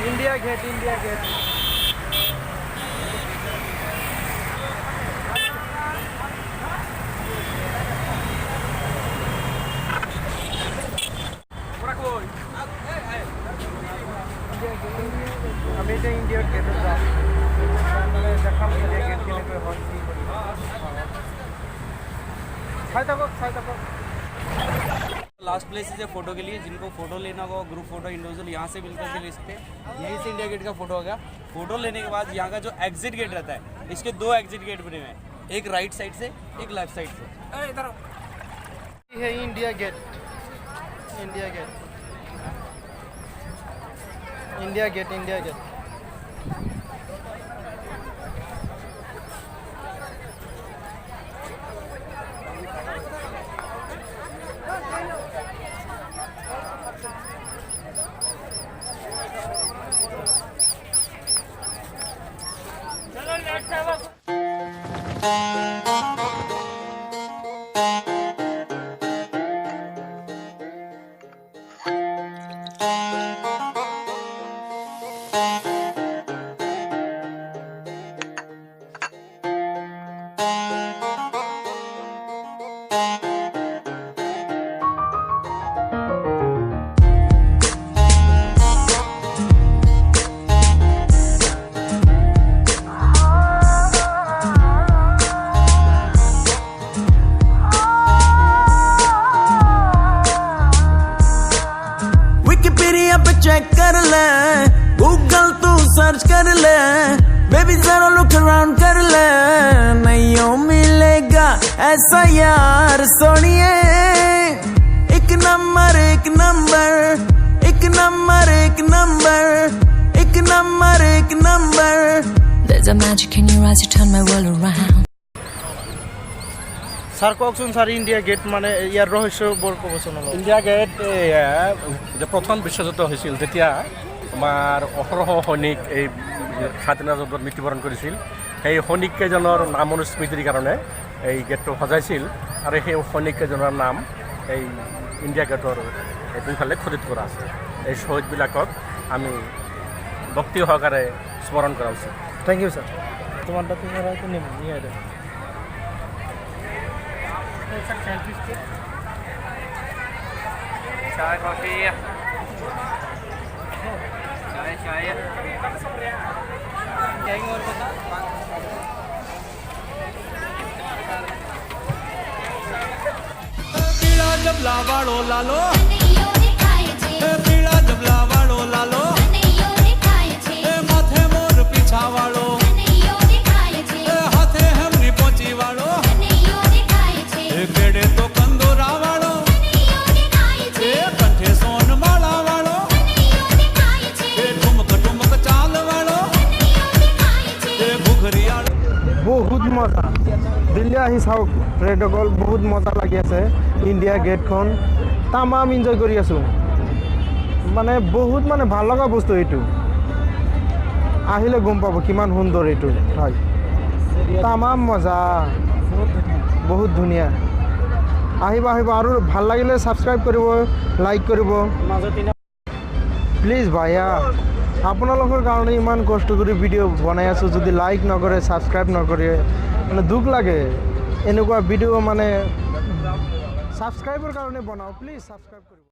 India gate আমি এটা ইন্ডিয়ার গেটে যাব মানে দেখাম ইন্ডিয়া গেট কেনে হয় কি ছাই থাকো लास्ट प्लेसेस है फोटो के लिए, जिनको फोटो लेना होगा ग्रुप फोटो इंडिविजुअल यहाँ से मिलकर के ले सकते हैं। यहीं से इंडिया गेट का फोटो हो गया। फोटो लेने के बाद यहाँ का जो एग्जिट गेट रहता है, इसके 2 एग्जिट गेट बने हुए हैं, एक राइट साइड से एक लेफ्ट साइड से। इधर है इंडिया गेट चेक कर ले, गूगल तू सर्च कर ले, बेबी जरा लुक अराउंड कर ले, नहीं मिलेगा ऐसा यार सोनिए। एक number There's a magic in your eyes, you turn my world around. Sir কওকচোন স্যার ইন্ডিয়া গেট মানে ইয়াৰ ৰহস্য বৰ ক'বচোন অলপ। ইণ্ডিয়া গেট যে প্ৰথম বিশ্বযুদ্ধ হৈছিল তেতিয়া আমাৰ 1800 সৈনিক এই স্বাধীনতা যুদ্ধত মৃত্যুবৰণ কৰিছিল। সেই সৈনিককেইজনৰ নাম অনুস্মৃতিৰ কাৰণে এই গেটটো সজাইছিল আৰু সেই সৈনিককেইজনৰ নাম এই ইণ্ডিয়া গেটৰ দুইফালে খোদিত কৰা আছে। এই শ্বহীদবিলাকক আমি ভক্তি সহকাৰে স্মৰণ কৰা উচিত। Thank you sir. তোমারটা তুমি হয়তো নিয়ে দেবে। चाय कॉफी चाय और बता पीला जबला वालो लालो, पीला जबला वालो लालो, माथे मोर पीछा वालो, हाथे हमनी पोची वालो, केड़े तो कंदोरा वालो, कंठे सोन माला वालो, ठुमक चाल वालो, घुघरी आलो। বহুত মজা দিল্লী আহি চাওক ট্ৰেডকল বহুত মজা লাগি আছে। ইণ্ডিয়া গেটখন তামাম এনজয় কৰি আছোঁ, মানে বহুত মানে ভাল লগা বস্তু এইটো। আহিলে গম পাব কিমান সুন্দৰ এইটো হয়। তামাম মজা, বহুত ধুনীয়া। আহিব আৰু ভাল লাগিলে ছাবস্ক্ৰাইব কৰিব, লাইক কৰিব প্লিজ ভাইয়া। আপোনালোকৰ কাৰণে ইমান কষ্ট কৰি ভিডিঅ' বনাই আছোঁ, যদি লাইক নকৰে ছাবস্ক্ৰাইব নকৰে মানে দুখ লাগে। এনেকুৱা ভিডিঅ' মানে ছাবস্ক্ৰাইবৰ কাৰণে বনাওঁ, প্লিজ ছাবস্ক্ৰাইব কৰিব।